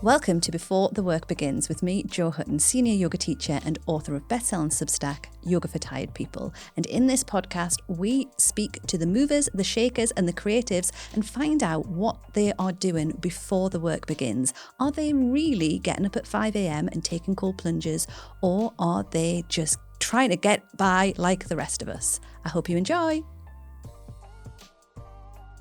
Welcome to Before the Work Begins with me, Jo Hutton, senior yoga teacher and author of best-selling Substack Yoga for Tired People. And in this podcast, we speak to the movers, the shakers and the creatives and find out what they are doing before the work begins. Are they really getting up at 5 a.m. and taking cold plunges, or are they just trying to get by like the rest of us? I hope you enjoy.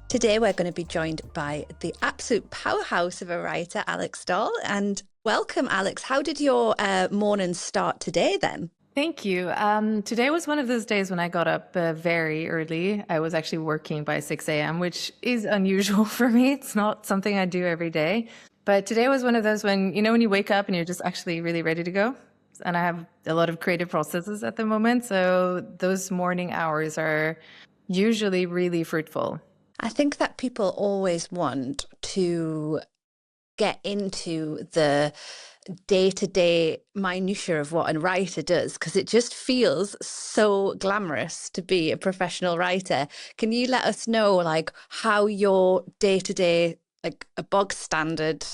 Today we're going to be joined by the absolute powerhouse of a writer, Alex Dahl. And welcome, Alex. How did your morning start today then? Thank you. Today was one of those days when I got up very early. I was actually working by 6 a.m., which is unusual for me. It's not something I do every day. But today was one of those when you wake up and you're just actually really ready to go. And I have a lot of creative processes at the moment. So those morning hours are usually really fruitful. I think that people always want to get into the day-to-day minutiae of what a writer does because it just feels so glamorous to be a professional writer. Can you let us know how your day-to-day, a bog standard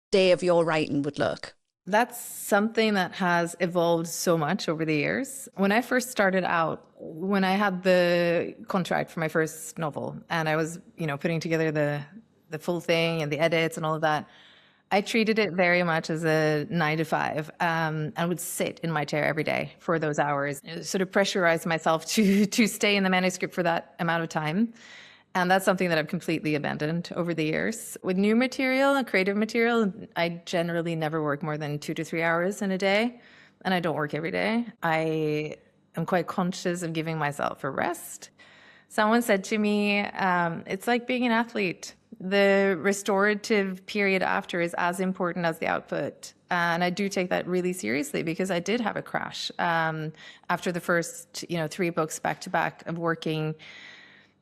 day of your writing would look? That's something that has evolved so much over the years. When I first started out, when I had the contract for my first novel and I was, putting together the full thing and the edits and all of that, I treated it very much as a 9 to 5. I would sit in my chair every day for those hours, sort of pressurize myself to stay in the manuscript for that amount of time. And that's something that I've completely abandoned over the years. With new material and creative material, I generally never work more than 2 to 3 hours in a day. And I don't work every day. I am quite conscious of giving myself a rest. Someone said to me, it's like being an athlete. The restorative period after is as important as the output. And I do take that really seriously because I did have a crash after the first, 3 books back to back of working,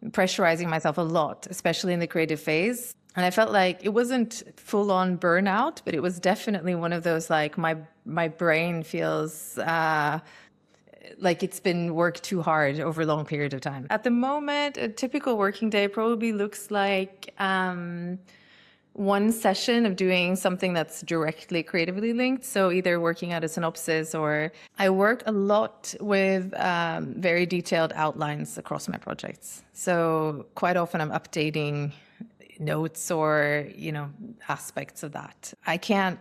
pressurizing myself a lot, especially in the creative phase. And I felt like it wasn't full on burnout, but it was definitely one of those, my brain feels like it's been worked too hard over a long period of time. At the moment, a typical working day probably looks like one session of doing something that's directly creatively linked. So either working out a synopsis, or I work a lot with very detailed outlines across my projects. So quite often I'm updating notes or, aspects of that. I can't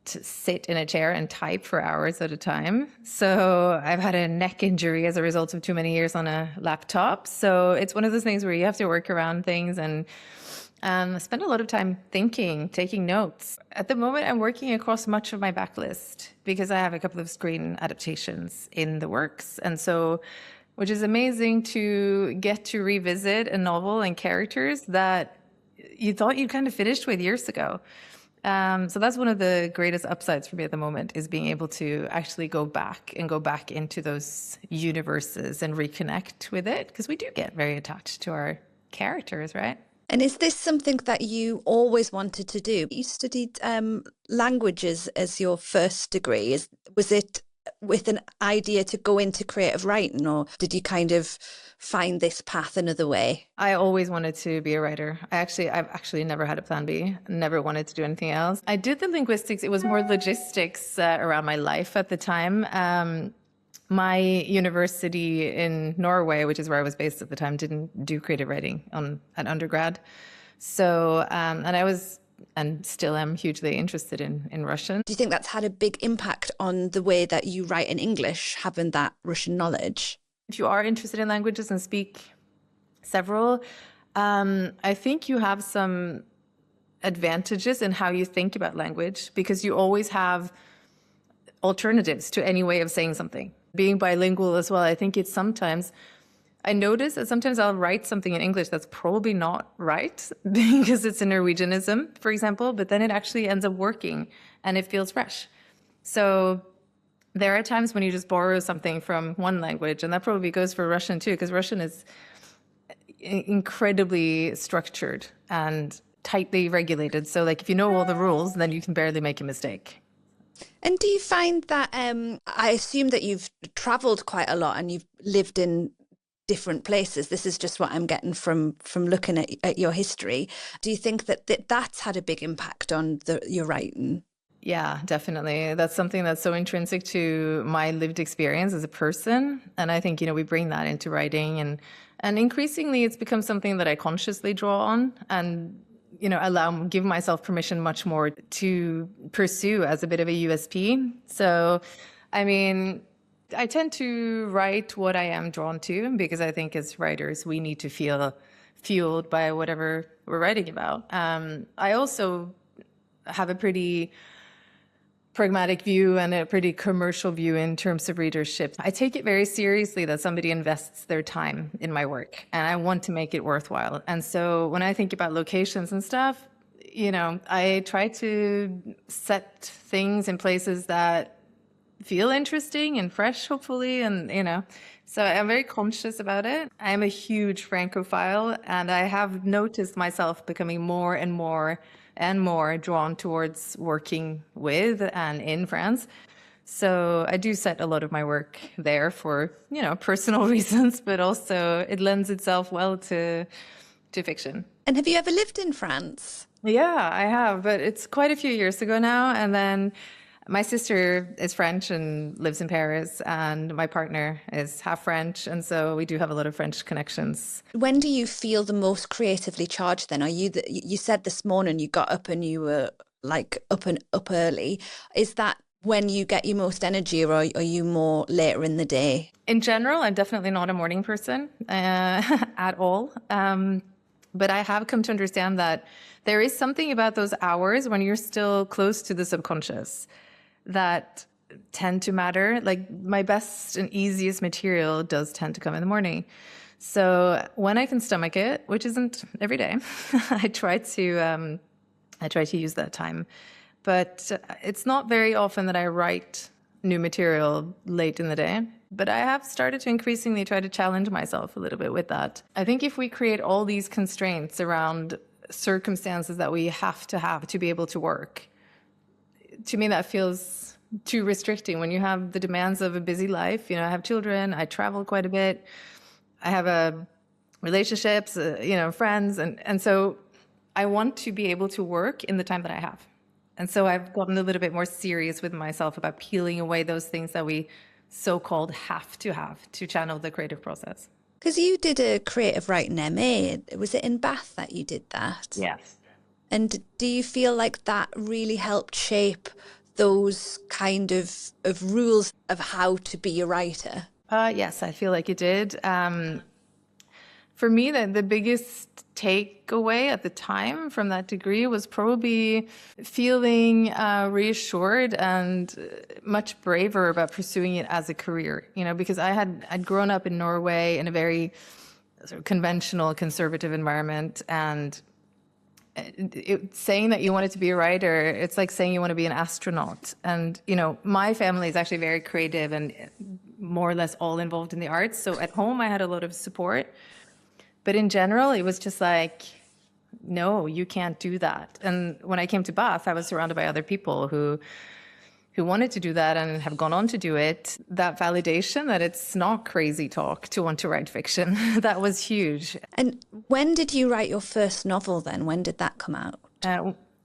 sit in a chair and type for hours at a time. So I've had a neck injury as a result of too many years on a laptop. So it's one of those things where you have to work around things and spend a lot of time thinking, taking notes. At the moment, I'm working across much of my backlist because I have a couple of screen adaptations in the works. And so, which is amazing to get to revisit a novel and characters that you thought you'd kind of finished with years ago. So that's one of the greatest upsides for me at the moment, is being able to actually go back into those universes and reconnect with it, because we do get very attached to our characters, right? And is this something that you always wanted to do? You studied languages as your first degree. Was it with an idea to go into creative writing, or did you kind of find this path another way? I always wanted to be a writer. I've actually never had a plan B, never wanted to do anything else. I did the linguistics. It was more logistics around my life at the time. My university in Norway, which is where I was based at the time, didn't do creative writing at undergrad. So, and I was, and still am, hugely interested in Russian. Do you think that's had a big impact on the way that you write in English, having that Russian knowledge? If you are interested in languages and speak several, I think you have some advantages in how you think about language, because you always have alternatives to any way of saying something. Being bilingual as well, I think I notice that sometimes I'll write something in English that's probably not right because it's a Norwegianism, for example, but then it actually ends up working and it feels fresh. So there are times when you just borrow something from one language, and that probably goes for Russian too, because Russian is incredibly structured and tightly regulated. So if you know all the rules, then you can barely make a mistake. And do you find that, I assume that you've traveled quite a lot and you've lived in different places. This is just what I'm getting from looking at your history. Do you think that's had a big impact on your writing? Yeah, definitely. That's something that's so intrinsic to my lived experience as a person. And I think, we bring that into writing, and increasingly it's become something that I consciously draw on and, give myself permission much more to pursue as a bit of a USP. So, I mean, I tend to write what I am drawn to, because I think as writers, we need to feel fueled by whatever we're writing about. I also have a pretty pragmatic view and a pretty commercial view in terms of readership. I take it very seriously that somebody invests their time in my work, and I want to make it worthwhile. And so when I think about locations and stuff, I try to set things in places that feel interesting and fresh, hopefully. And, so I'm very conscious about it. I'm a huge Francophile, and I have noticed myself becoming more and more and more drawn towards working with and in France. So I do set a lot of my work there for, personal reasons, but also it lends itself well to fiction. And have you ever lived in France? Yeah, I have, but it's quite a few years ago now. And then my sister is French and lives in Paris, and my partner is half French. And so we do have a lot of French connections. When do you feel the most creatively charged then? Are you, you said this morning you got up and you were like up early. Is that when you get your most energy, or are you more later in the day? In general, I'm definitely not a morning person at all. But I have come to understand that there is something about those hours when you're still close to the subconscious that tend to matter. Like my best and easiest material does tend to come in the morning. So when I can stomach it, which isn't every day, I try to use that time. But it's not very often that I write new material late in the day. But I have started to increasingly try to challenge myself a little bit with that. I think if we create all these constraints around circumstances that we have to be able to work, to me that feels too restricting. When you have the demands of a busy life, I have children, I travel quite a bit, I have relationships, friends, and so I want to be able to work in the time that I have. And so I've gotten a little bit more serious with myself about peeling away those things that we so-called have to channel the creative process. Because you did a creative writing MA. Was it in Bath that you did that? Yes. And do you feel like that really helped shape those kind of rules of how to be a writer? Yes, I feel like it did. For me, the biggest takeaway at the time from that degree was probably feeling reassured and much braver about pursuing it as a career, because I'd grown up in Norway in a very sort of conventional, conservative environment. And saying that you wanted to be a writer, it's like saying you want to be an astronaut. And, my family is actually very creative and more or less all involved in the arts. So at home, I had a lot of support. But in general, it was just like, no, you can't do that. And when I came to Bath, I was surrounded by other people who wanted to do that and have gone on to do it. That validation that it's not crazy talk to want to write fiction, that was huge. And when did you write your first novel then? When did that come out?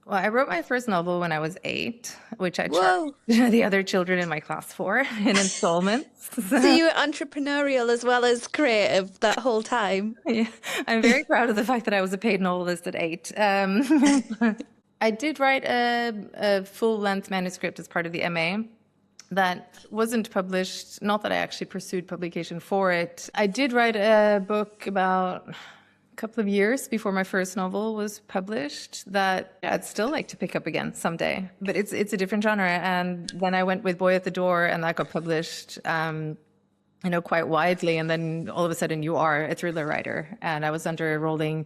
Well, I wrote my first novel when I was 8, which I charged the other children in my class for in installments. So you were entrepreneurial as well as creative that whole time? Yeah, I'm very proud of the fact that I was a paid novelist at 8. I did write a full-length manuscript as part of the MA that wasn't published, not that I actually pursued publication for it. I did write a book about a couple of years before my first novel was published that I'd still like to pick up again someday. But it's a different genre. And then I went with Boy at the Door, and that got published, quite widely. And then all of a sudden you are a thriller writer. And I was under a rolling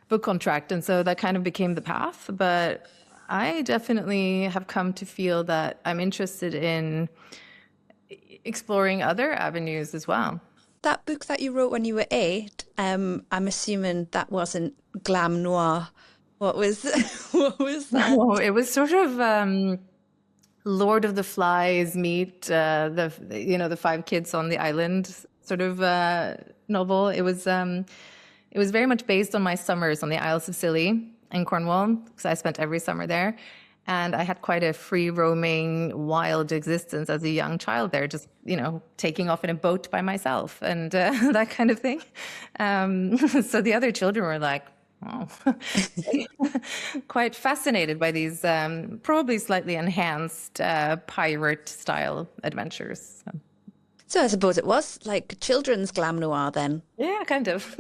book contract. And so that kind of became the path. But I definitely have come to feel that I'm interested in exploring other avenues as well. That book that you wrote when you were 8, I'm assuming that wasn't glam noir. What was that? Oh, it was sort of Lord of the Flies meet the 5 kids on the island sort of novel. It was very much based on my summers on the Isles of Scilly in Cornwall, because I spent every summer there. And I had quite a free roaming, wild existence as a young child there, just, taking off in a boat by myself and that kind of thing. So the other children were like, oh, quite fascinated by these probably slightly enhanced pirate style adventures. So I suppose it was like children's glam noir then. Yeah, kind of.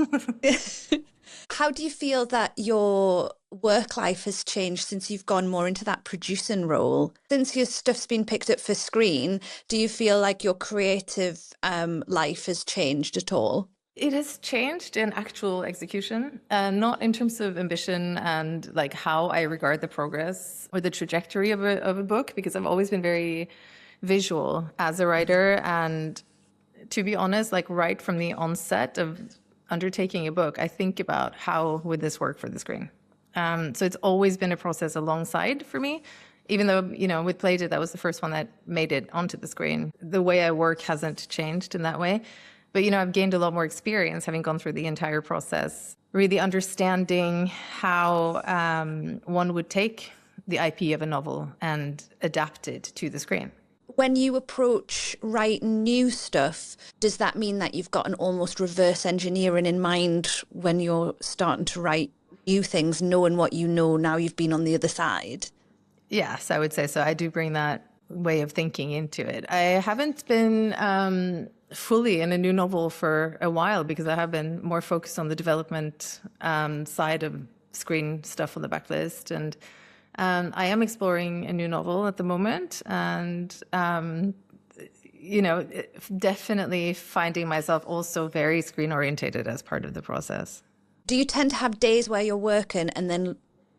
How do you feel that your work life has changed since you've gone more into that producing role? Since your stuff's been picked up for screen, do you feel like your creative life has changed at all? It has changed in actual execution, not in terms of ambition and like how I regard the progress or the trajectory of a book, because I've always been very visual as a writer. And to be honest, like right from the onset of undertaking a book, I think about how would this work for the screen. So it's always been a process alongside for me, even though, with Playdate, that was the first one that made it onto the screen. The way I work hasn't changed in that way. But, I've gained a lot more experience having gone through the entire process, really understanding how one would take the IP of a novel and adapt it to the screen. When you approach writing new stuff, does that mean that you've got an almost reverse engineering in mind when you're starting to write new things, knowing what you know now you've been on the other side? Yes, I would say so. I do bring that way of thinking into it. I haven't been fully in a new novel for a while because I have been more focused on the development side of screen stuff on the backlist. And I am exploring a new novel at the moment, and definitely finding myself also very screen orientated as part of the process. Do you tend to have days where you're working and then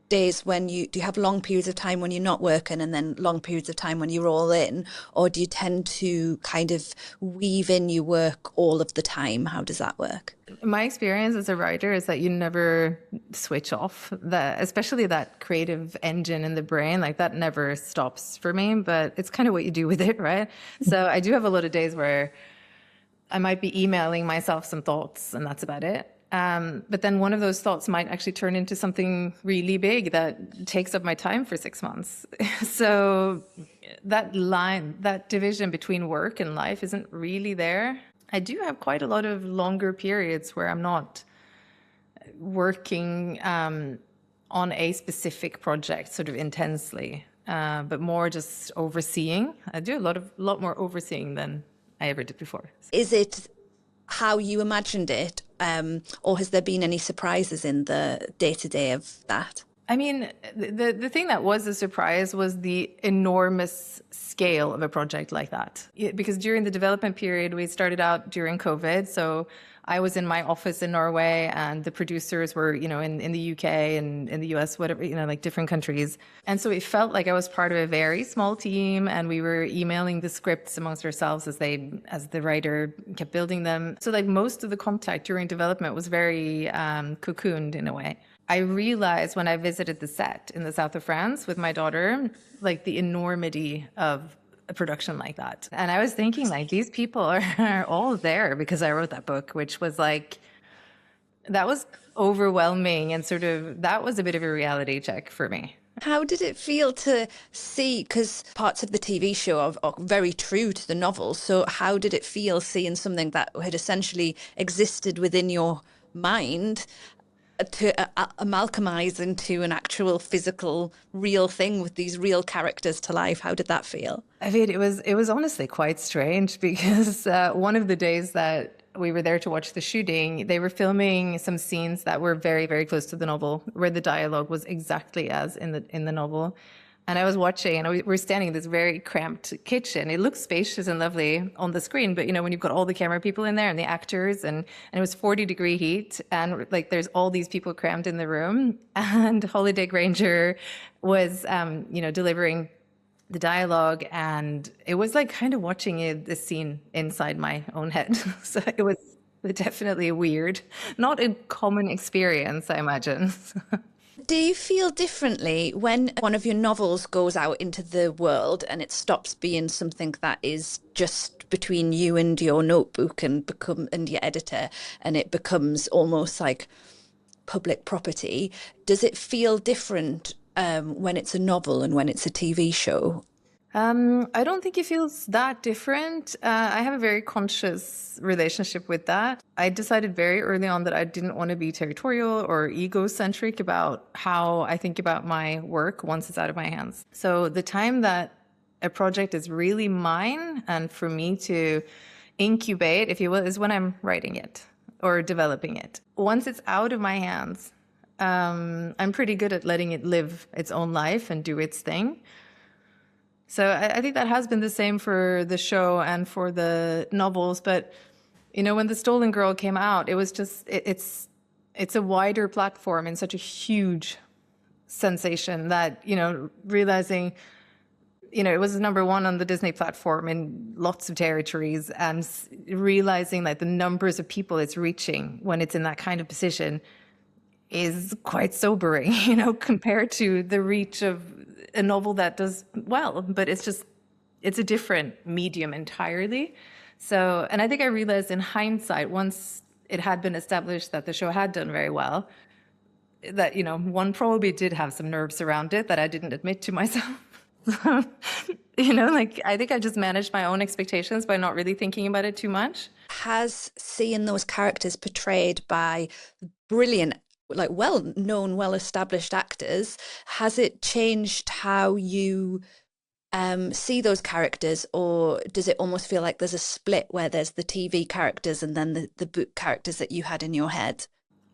days when do you have long periods of time when you're not working and then long periods of time when you're all in? Or do you tend to kind of weave in your work all of the time? How does that work? My experience as a writer is that you never switch off, especially that creative engine in the brain, like that never stops for me, but it's kind of what you do with it, right? So I do have a lot of days where I might be emailing myself some thoughts and that's about it. But then one of those thoughts might actually turn into something really big that takes up my time for 6 months. So that division between work and life isn't really there. I do have quite a lot of longer periods where I'm not working on a specific project sort of intensely, but more just overseeing. I do a lot more overseeing than I ever did before. Is it how you imagined it, or has there been any surprises in the day-to-day of that? I mean, the thing that was a surprise was the enormous scale of a project like that. Because during the development period, we started out during COVID. So I was in my office in Norway and the producers were, in the UK and in the US, whatever, like different countries. And so it felt like I was part of a very small team and we were emailing the scripts amongst ourselves as the writer kept building them. So like most of the contact during development was very cocooned in a way. I realized when I visited the set in the south of France with my daughter, like the enormity of a production like that. And I was thinking like these people are all there because I wrote that book, which was like, that was overwhelming and sort of, that was a bit of a reality check for me. How did it feel to see, because parts of the TV show are very true to the novel, so how did it feel seeing something that had essentially existed within your mind to amalgamize into an actual physical real thing with these real characters to life? How did that feel? I mean, it was honestly quite strange because one of the days that we were there to watch the shooting, they were filming some scenes that were very, very close to the novel, where the dialogue was exactly as in the novel. And I was watching, and we were standing in this very cramped kitchen. It looks spacious and lovely on the screen, but when you've got all the camera people in there and the actors, and it was 40-degree heat, and like there's all these people crammed in the room, and Holiday Granger was, delivering the dialogue, and it was like kind of watching the scene inside my own head. So it was definitely weird, not a common experience, I imagine. Do you feel differently when one of your novels goes out into the world and it stops being something that is just between you and your notebook and your editor, and it becomes almost like public property. Does it feel different when it's a novel and when it's a TV show? I don't think it feels that different. I have a very conscious relationship with that. I decided very early on that I didn't want to be territorial or egocentric about how I think about my work once it's out of my hands. So the time that a project is really mine and for me to incubate, if you will, is when I'm writing it or developing it. Once it's out of my hands, I'm pretty good at letting it live its own life and do its thing. So I think that has been the same for the show and for the novels. But, you know, when The Stolen Girl came out, it was just, it's a wider platform and such a huge sensation that, you know, realizing, you know, it was #1 on the Disney platform in lots of territories, and realizing that the numbers of people it's reaching when it's in that kind of position is quite sobering, you know, compared to the reach of a novel that does well, but it's a different medium entirely. So, and I think I realized in hindsight, once it had been established that the show had done very well, that, you know, one probably did have some nerves around it that I didn't admit to myself. You know, like, I think I just managed my own expectations by not really thinking about it too much. Has seeing those characters portrayed by brilliant, like well-known, well-established actors, has it changed how you see those characters, or does it almost feel like there's a split where there's the TV characters and then the book characters that you had in your head?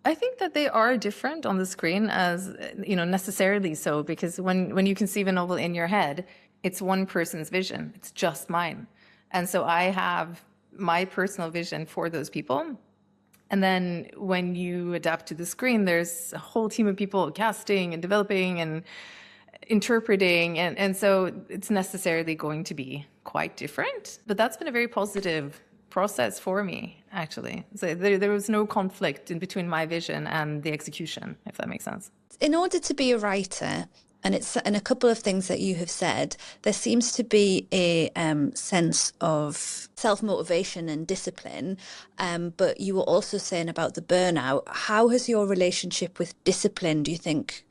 I think that they are different on the screen, as, you know, necessarily so, because when you conceive a novel in your head, it's one person's vision. It's just mine. And so I have my personal vision for those people. And then when you adapt to the screen, there's a whole team of people casting and developing and interpreting. And so it's necessarily going to be quite different. But that's been a very positive process for me, actually. So there was no conflict in between my vision and the execution, if that makes sense. In order to be a writer, and a couple of things that you have said, there seems to be a sense of self-motivation and discipline, but you were also saying about the burnout. How has your relationship with discipline, do you think,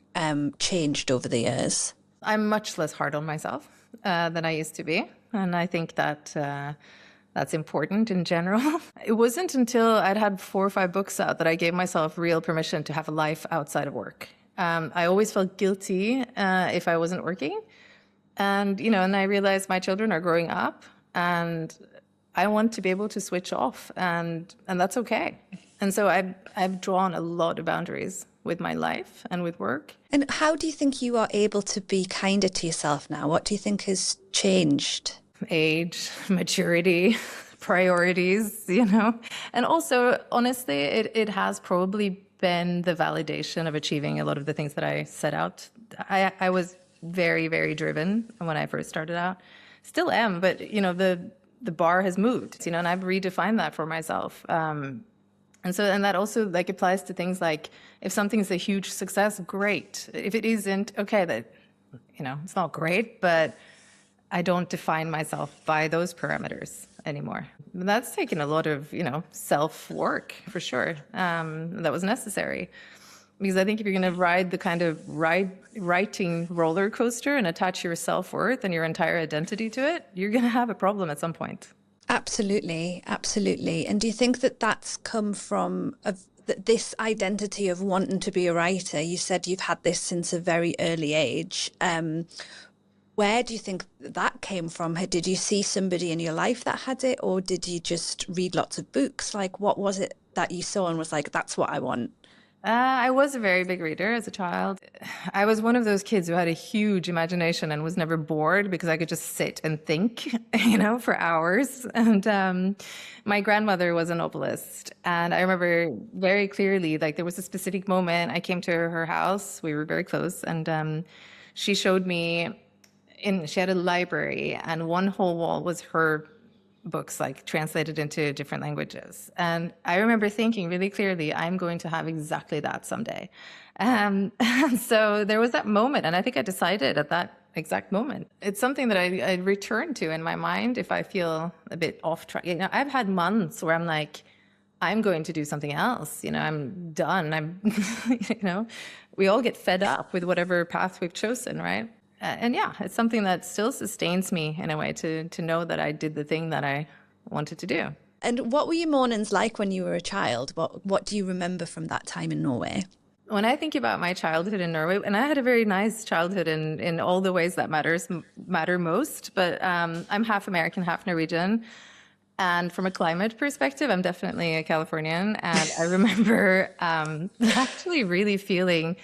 changed over the years? I'm much less hard on myself than I used to be, and I think that that's important in general. It wasn't until I'd had 4 or 5 books out that I gave myself real permission to have a life outside of work. I always felt guilty if I wasn't working. And, you know, and I realized my children are growing up and I want to be able to switch off, and that's okay. And so I've drawn a lot of boundaries with my life and with work. And how do you think you are able to be kinder to yourself now? What do you think has changed? Age, maturity, priorities, you know. And also, honestly, it has probably been the validation of achieving a lot of the things that I set out. I was very, very driven when I first started out. Still am, but, you know, the bar has moved, you know, and I've redefined that for myself. And that also, like, applies to things like, if something's a huge success, great. If it isn't, okay, that, you know, it's not great, but I don't define myself by those parameters anymore. That's taken a lot of, you know, self-work for sure. That was necessary. Because I think if you're going to ride the kind of writing roller coaster and attach your self-worth and your entire identity to it, you're going to have a problem at some point. Absolutely, absolutely. And do you think that that's come from this identity of wanting to be a writer? You said you've had this since a very early age. Where do you think that came from? Did you see somebody in your life that had it, or did you just read lots of books? Like, what was it that you saw and was like, that's what I want? I was a very big reader as a child. I was one of those kids who had a huge imagination and was never bored because I could just sit and think, you know, for hours. And my grandmother was a novelist. And I remember very clearly, like, there was a specific moment I came to her house. We were very close. And she showed me, she had a library, and one whole wall was her books, like, translated into different languages. And I remember thinking really clearly, I'm going to have exactly that someday. And so there was that moment, and I think I decided at exact moment. It's something that I return to in my mind if I feel a bit off track. I've had months where I'm like, I'm going to do something else. I'm done. We all get fed up with whatever path we've chosen, right? And yeah, it's something that still sustains me in a way to know that I did the thing that I wanted to do. And what were your mornings like when you were a child? What do you remember from that time in Norway? When I think about my childhood in Norway, and I had a very nice childhood in all the ways that matter most, but I'm half American, half Norwegian. And from a climate perspective, I'm definitely a Californian. And I remember actually really feeling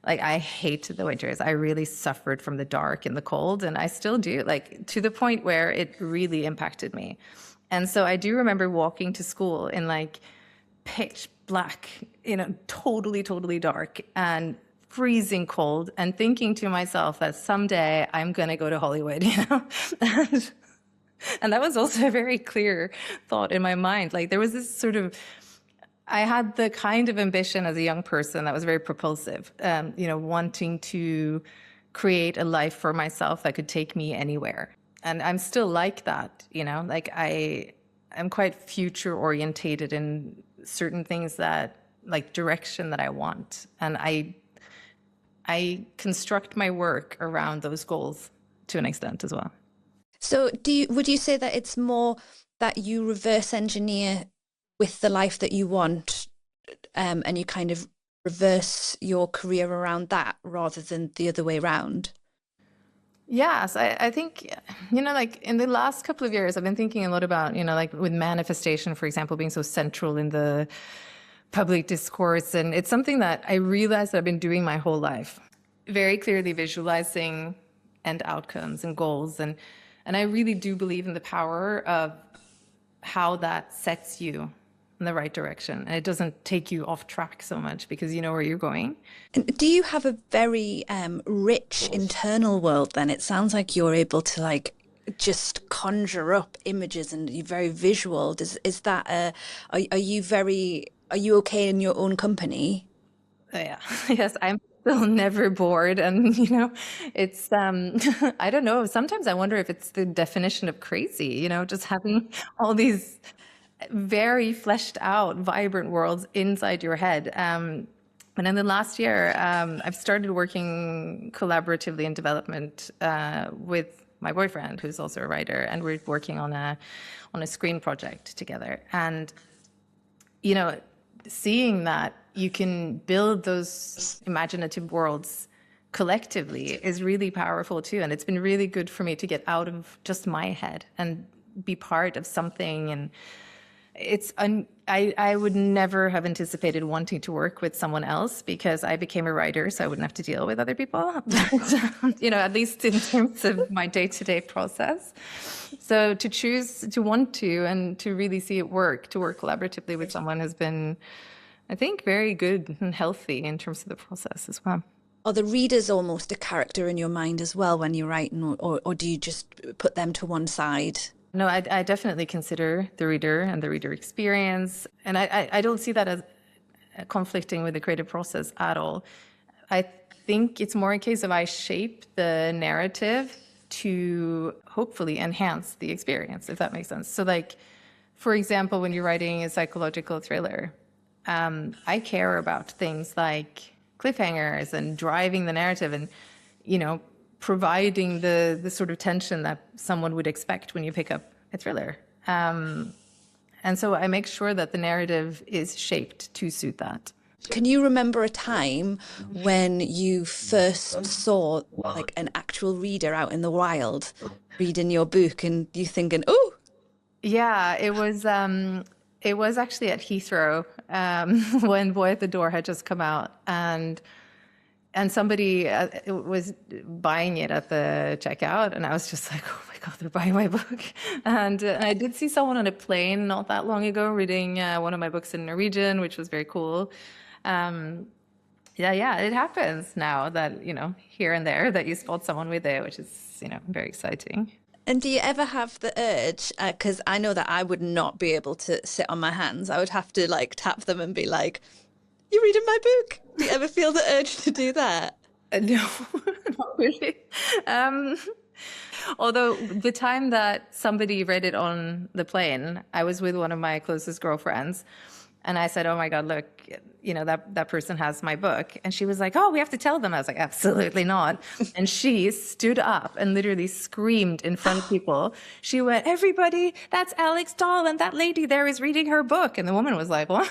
like I hate the winters. I really suffered from the dark and the cold, and I still do, like to the point where it really impacted me. And so I do remember walking to school in like pitch black, totally, totally dark and freezing cold, and thinking to myself that someday I'm going to go to Hollywood, And that was also a very clear thought in my mind. Like there was this sort of, I had the kind of ambition as a young person that was very propulsive, wanting to create a life for myself that could take me anywhere. And I'm still like that, like I'm quite future orientated in certain things that like direction that I want. And I construct my work around those goals to an extent as well. So would you say that it's more that you reverse engineer with the life that you want, and you kind of reverse your career around that rather than the other way around? Yes, I think, like in the last couple of years, I've been thinking a lot about, like with manifestation, for example, being so central in the public discourse. And it's something that I realized that I've been doing my whole life, very clearly visualizing end outcomes and goals. And I really do believe in the power of how that sets you in the right direction. And it doesn't take you off track so much because you know where you're going. And do you have a very rich internal world then? It sounds like you're able to like just conjure up images and you're very visual. Is that are you okay in your own company? Yeah. Yes, I'm still never bored. And, it's, I don't know. Sometimes I wonder if it's the definition of crazy, just having all these very fleshed out, vibrant worlds inside your head. And in the last year, I've started working collaboratively in development with my boyfriend, who's also a writer, and we're working on a screen project together. And, seeing that you can build those imaginative worlds collectively is really powerful too. And it's been really good for me to get out of just my head and be part of something. And I would never have anticipated wanting to work with someone else because I became a writer, so I wouldn't have to deal with other people, at least in terms of my day-to-day process. So to choose to want to and to really see it work, to work collaboratively with someone has been, I think, very good and healthy in terms of the process as well. Are the readers almost a character in your mind as well when you're writing, or do you just put them to one side? No, I definitely consider the reader and the reader experience. And I don't see that as conflicting with the creative process at all. I think it's more a case of I shape the narrative to hopefully enhance the experience, if that makes sense. So like, for example, when you're writing a psychological thriller, I care about things like cliffhangers and driving the narrative and, providing the sort of tension that someone would expect when you pick up a thriller. And so I make sure that the narrative is shaped to suit that. Can you remember a time when you first saw like an actual reader out in the wild reading your book and you thinking, oh? Yeah, it was actually at Heathrow when Boy at the Door had just come out, and somebody was buying it at the checkout, and I was just like, oh my God, they're buying my book. And I did see someone on a plane not that long ago reading one of my books in Norwegian, which was very cool. It happens now that, here and there that you spot someone with it, which is, very exciting. And do you ever have the urge, because I know that I would not be able to sit on my hands. I would have to like tap them and be like, you reading my book? Do you ever feel the urge to do that? No, really. Um, Although the time that somebody read it on the plane, I was with one of my closest girlfriends, and I said, "Oh my God, look, that person has my book." And she was like, "Oh, we have to tell them." I was like, "Absolutely not." And she stood up and literally screamed in front of people. She went, "Everybody, that's Alex Dahl, and that lady there is reading her book." And the woman was like, "What?"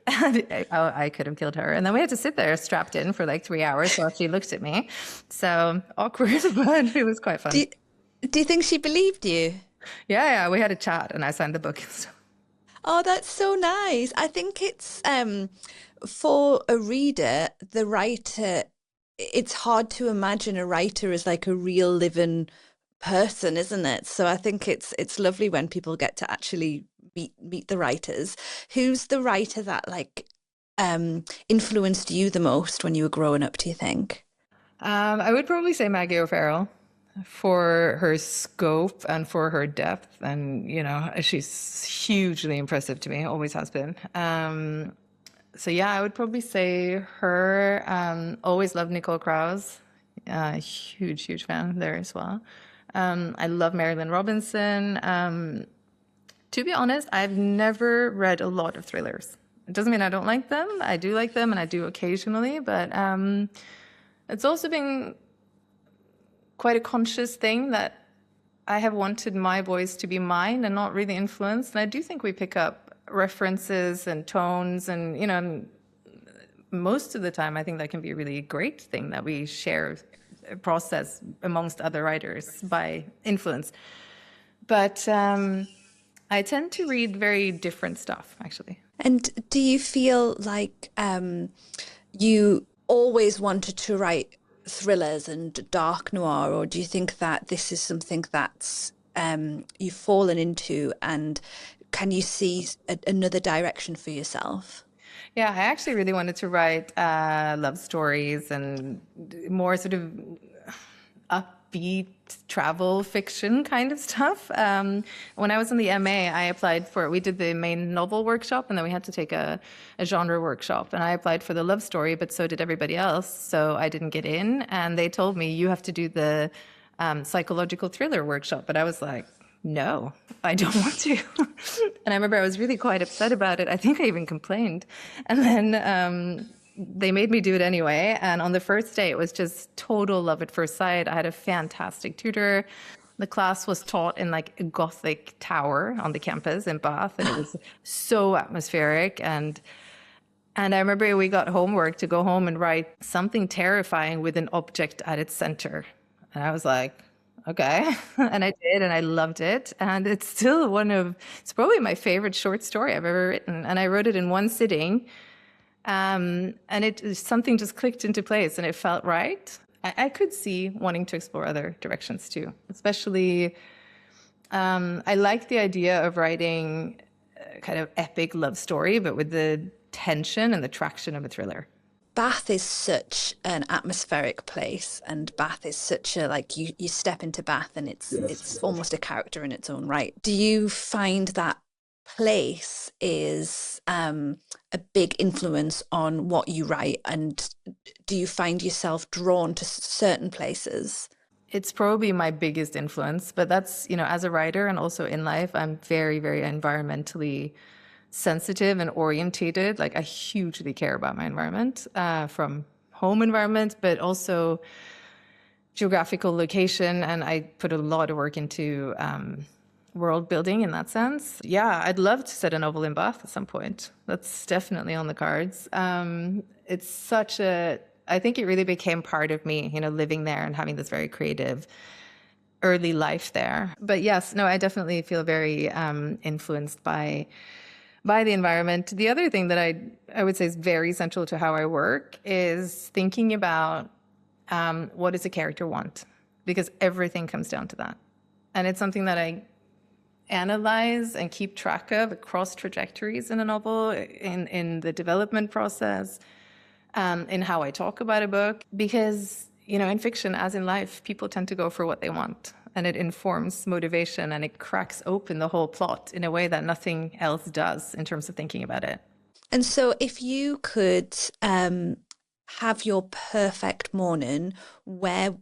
And I could have killed her. And then we had to sit there strapped in for like 3 hours while she looked at me. So awkward, but it was quite fun. Do you think she believed you? Yeah, we had a chat and I signed the book and stuff. Oh, that's so nice. I think it's for a reader, the writer, it's hard to imagine a writer as like a real living person, isn't it? So I think it's lovely when people get to actually meet the writers. Who's the writer that like influenced you the most when you were growing up, do you think? I would probably say Maggie O'Farrell for her scope and for her depth. And, she's hugely impressive to me, always has been. So yeah, I would probably say her. Always loved Nicole Krauss. Huge fan there as well. I love Marilyn Robinson. To be honest, I've never read a lot of thrillers. It doesn't mean I don't like them. I do like them and I do occasionally, but it's also been quite a conscious thing that I have wanted my voice to be mine and not really influenced. And I do think we pick up references and tones and, most of the time I think that can be a really great thing that we share a process amongst other writers by influence. But I tend to read very different stuff, actually. And do you feel like you always wanted to write thrillers and dark noir, or do you think that this is something that's you've fallen into, and can you see another direction for yourself? Yeah, I actually really wanted to write love stories and more sort of upbeat travel fiction kind of stuff. When I was in the MA, I applied we did the main novel workshop, and then we had to take a genre workshop. And I applied for the love story, but so did everybody else. So I didn't get in. And they told me, you have to do the psychological thriller workshop. But I was like, no, I don't want to. And I remember I was really quite upset about it. I think I even complained. And then they made me do it anyway. And on the first day, it was just total love at first sight. I had a fantastic tutor. The class was taught in like a Gothic tower on the campus in Bath. And it was so atmospheric. And I remember we got homework to go home and write something terrifying with an object at its center. And I was like, okay. And I did, and I loved it. And it's still it's probably my favorite short story I've ever written. And I wrote it in one sitting. And something just clicked into place and it felt right. I could see wanting to explore other directions too, especially I like the idea of writing a kind of epic love story, but with the tension and the traction of a thriller. Bath is such an atmospheric place, and Bath is such a like you step into Bath and it's almost a character in its own right. Do you find that place is a big influence on what you write, and do you find yourself drawn to certain places? It's probably my biggest influence, but that's, as a writer and also in life, I'm very, very environmentally sensitive and orientated. Like I hugely care about my environment, from home environment, but also geographical location. And I put a lot of work into world building in that sense. Yeah, I'd love to set a novel in Bath at some point. That's definitely on the cards. It's I think it really became part of me, living there and having this very creative early life there. But yes, no, I definitely feel very influenced by the environment. The other thing that I would say is very central to how I work is thinking about what does a character want? Because everything comes down to that. And it's something that I analyze and keep track of across trajectories in a novel, in the development process, in how I talk about a book. Because, in fiction, as in life, people tend to go for what they want. And it informs motivation and it cracks open the whole plot in a way that nothing else does in terms of thinking about it. And so if you could have your perfect morning, where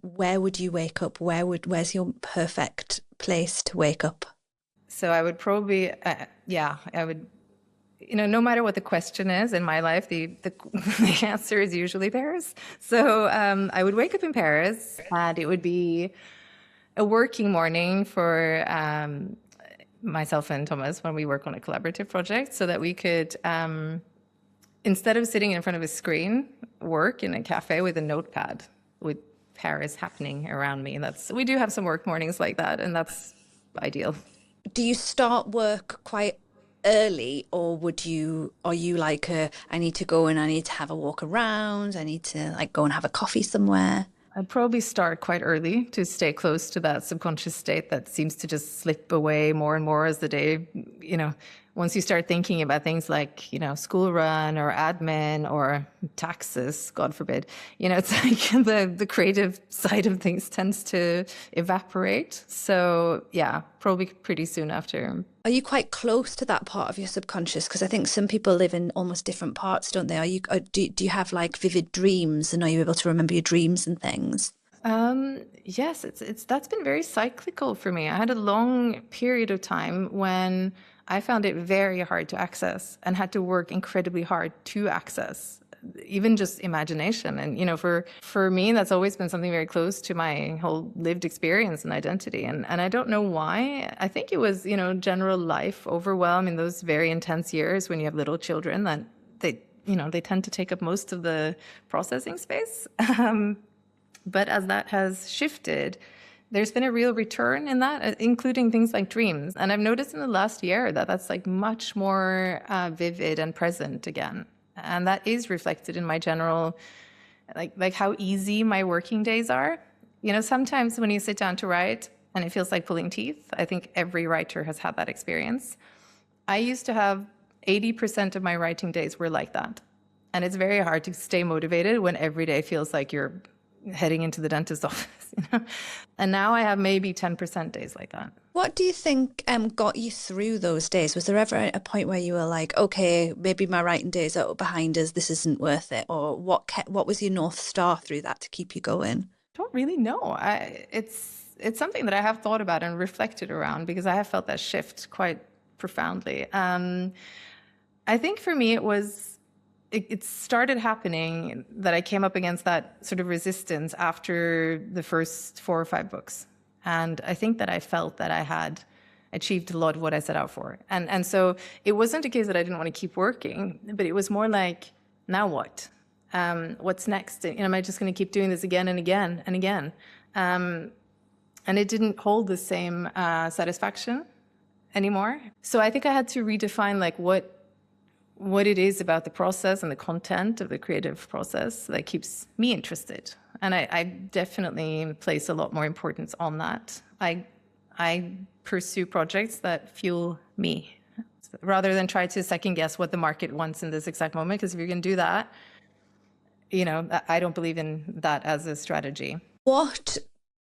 would you wake up? Where's your perfect place to wake up? So I would probably, yeah, I would, no matter what the question is in my life, the answer is usually Paris. So I would wake up in Paris, and it would be a working morning for myself and Thomas when we work on a collaborative project, so that we could, instead of sitting in front of a screen, work in a cafe with a notepad with Paris happening around me. We do have some work mornings like that, and that's ideal. Do you start work quite early, or are you like I need to go and I need to have a walk around, I need to like go and have a coffee somewhere? I'd probably start quite early to stay close to that subconscious state that seems to just slip away more and more as the day, once you start thinking about things like, school run or admin or taxes, God forbid, it's like the creative side of things tends to evaporate. So yeah, probably pretty soon after. Are you quite close to that part of your subconscious? Because I think some people live in almost different parts, don't they? Do you have like vivid dreams, and are you able to remember your dreams and things? Yes, that's been very cyclical for me. I had a long period of time when I found it very hard to access and had to work incredibly hard to access even just imagination. And, for me, that's always been something very close to my whole lived experience and identity. And I don't know why. I think it was, general life overwhelm in those very intense years when you have little children, that they tend to take up most of the processing space. But as that has shifted, there's been a real return in that, including things like dreams. And I've noticed in the last year that that's like much more vivid and present again. And that is reflected in my general, like how easy my working days are. Sometimes when you sit down to write and it feels like pulling teeth, I think every writer has had that experience. I used to have 80% of my writing days were like that. And it's very hard to stay motivated when every day feels like you're heading into the dentist's office, And now I have maybe 10% days like that. What do you think got you through those days? Was there ever a point where you were like, okay, maybe my writing days are behind us, this isn't worth it? Or what was your North Star through that to keep you going? I don't really know. It's something that I have thought about and reflected around, because I have felt that shift quite profoundly. I think for me it started happening that I came up against that sort of resistance after the first 4 or 5 books. And I think that I felt that I had achieved a lot of what I set out for. And so it wasn't a case that I didn't want to keep working, but it was more like, now what? What's next? Am I just going to keep doing this again and again and again? And it didn't hold the same satisfaction anymore. So I think I had to redefine like what it is about the process and the content of the creative process that keeps me interested. And I definitely place a lot more importance on that. I pursue projects that fuel me rather than try to second guess what the market wants in this exact moment. Because if you're going to do that, I don't believe in that as a strategy. What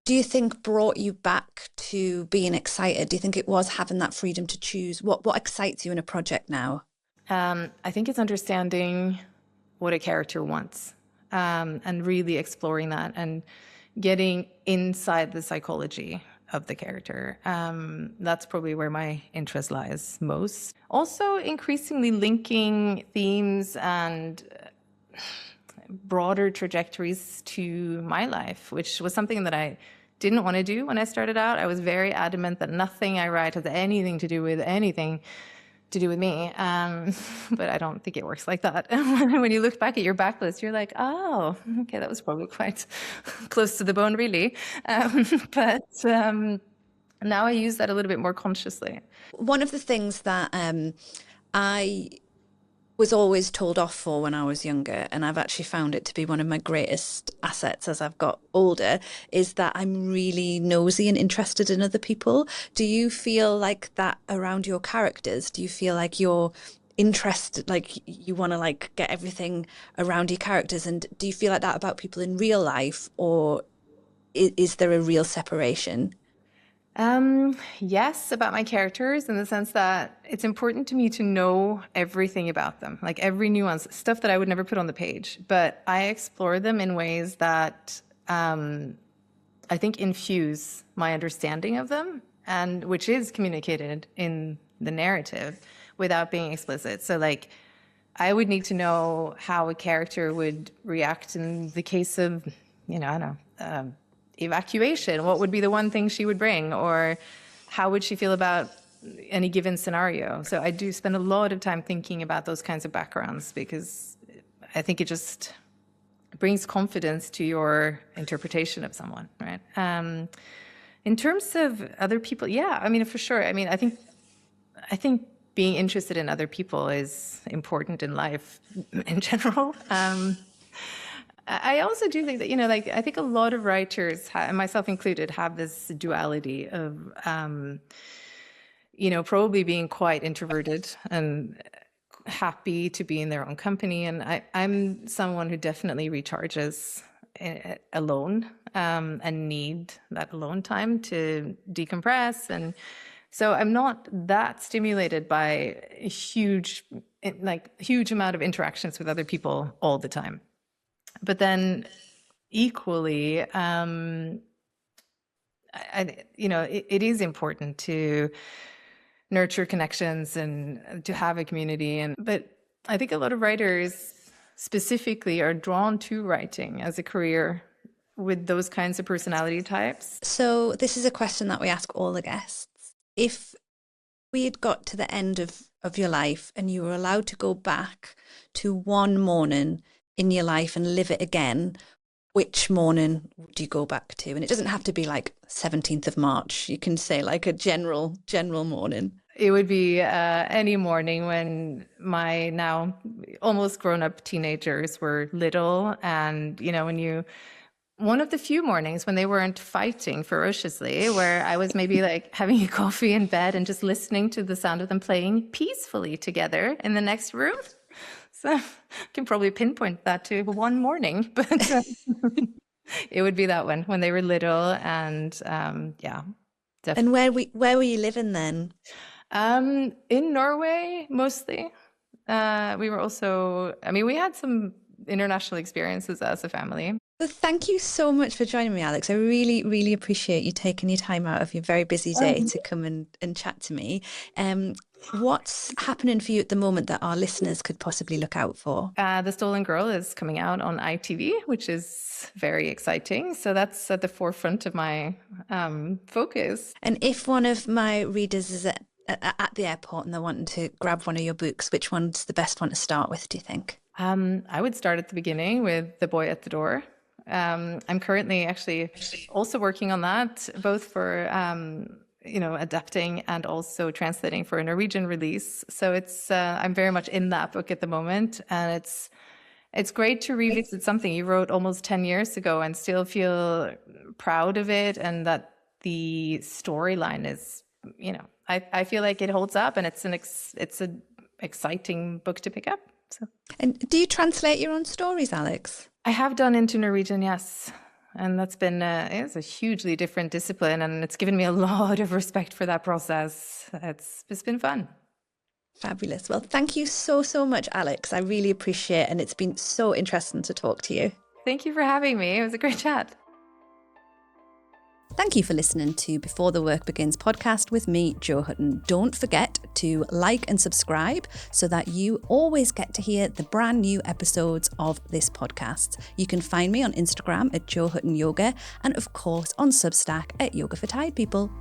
do you think brought you back to being excited? Do you think it was having that freedom to choose? What excites you in a project now? I think it's understanding what a character wants, and really exploring that and getting inside the psychology of the character. That's probably where my interest lies most. Also, increasingly linking themes and broader trajectories to my life, which was something that I didn't want to do when I started out. I was very adamant that nothing I write has anything to do with me. But I don't think it works like that. When you look back at your backlist, you're like, oh, okay, that was probably quite close to the bone, really. But now I use that a little bit more consciously. One of the things that I was always told off for when I was younger, and I've actually found it to be one of my greatest assets as I've got older, is that I'm really nosy and interested in other people. Do you feel like that around your characters? Do you feel like you're interested, like you want to like get everything around your characters? And do you feel like that about people in real life, or is there a real separation? Yes, about my characters, in the sense that it's important to me to know everything about them, like every nuance, stuff that I would never put on the page. But I explore them in ways that I think infuse my understanding of them, and which is communicated in the narrative without being explicit. So, like, I would need to know how a character would react in the case of, I don't know, evacuation. What would be the one thing she would bring, or how would she feel about any given scenario? So I do spend a lot of time thinking about those kinds of backgrounds, because I think it just brings confidence to your interpretation of someone, right? In terms of other people, yeah, I mean, for sure. I mean, I think being interested in other people is important in life in general. I also do think that, like, I think a lot of writers, myself included, have this duality of, probably being quite introverted and happy to be in their own company. And I'm someone who definitely recharges alone, and need that alone time to decompress. And so I'm not that stimulated by a huge amount of interactions with other people all the time. But then equally, it is important to nurture connections and to have a community. But I think a lot of writers specifically are drawn to writing as a career with those kinds of personality types. So this is a question that we ask all the guests. If we had got to the end of your life and you were allowed to go back to one morning in your life and live it again, which morning would you go back to? And it doesn't have to be like 17th of March. You can say like a general morning. It would be any morning when my now almost grown-up teenagers were little, and one of the few mornings when they weren't fighting ferociously, where I was maybe like having a coffee in bed and just listening to the sound of them playing peacefully together in the next room. So I can probably pinpoint that to one morning, but it would be that one when they were little. And yeah, definitely. And where were you living then? In Norway, mostly. We were also, we had some international experiences as a family. Well, thank you so much for joining me, Alex. I really, really appreciate you taking your time out of your very busy day to come and chat to me. What's happening for you at the moment that our listeners could possibly look out for? The Stolen Girl is coming out on ITV, which is very exciting. So that's at the forefront of my focus. And if one of my readers is at the airport and they're wanting to grab one of your books, which one's the best one to start with, do you think? I would start at the beginning with The Boy at the Door. I'm currently actually also working on that, both for adapting and also translating for a Norwegian release. So it's I'm very much in that book at the moment, and it's great to revisit something you wrote almost 10 years ago and still feel proud of it, and that the storyline is, I feel like it holds up, and it's an exciting book to pick up. So. And do you translate your own stories, Alex? I have done into Norwegian, yes. And that's been it's a hugely different discipline, and it's given me a lot of respect for that process. It's been fun. Fabulous. Well, thank you so much, Alex. I really appreciate it, and it's been so interesting to talk to you. Thank you for having me. It was a great chat. Thank you for listening to Before the Work Begins podcast with me, Jo Hutton. Don't forget to like and subscribe so that you always get to hear the brand new episodes of this podcast. You can find me on Instagram at Jo Hutton Yoga, and of course on Substack at Yoga for Tired People.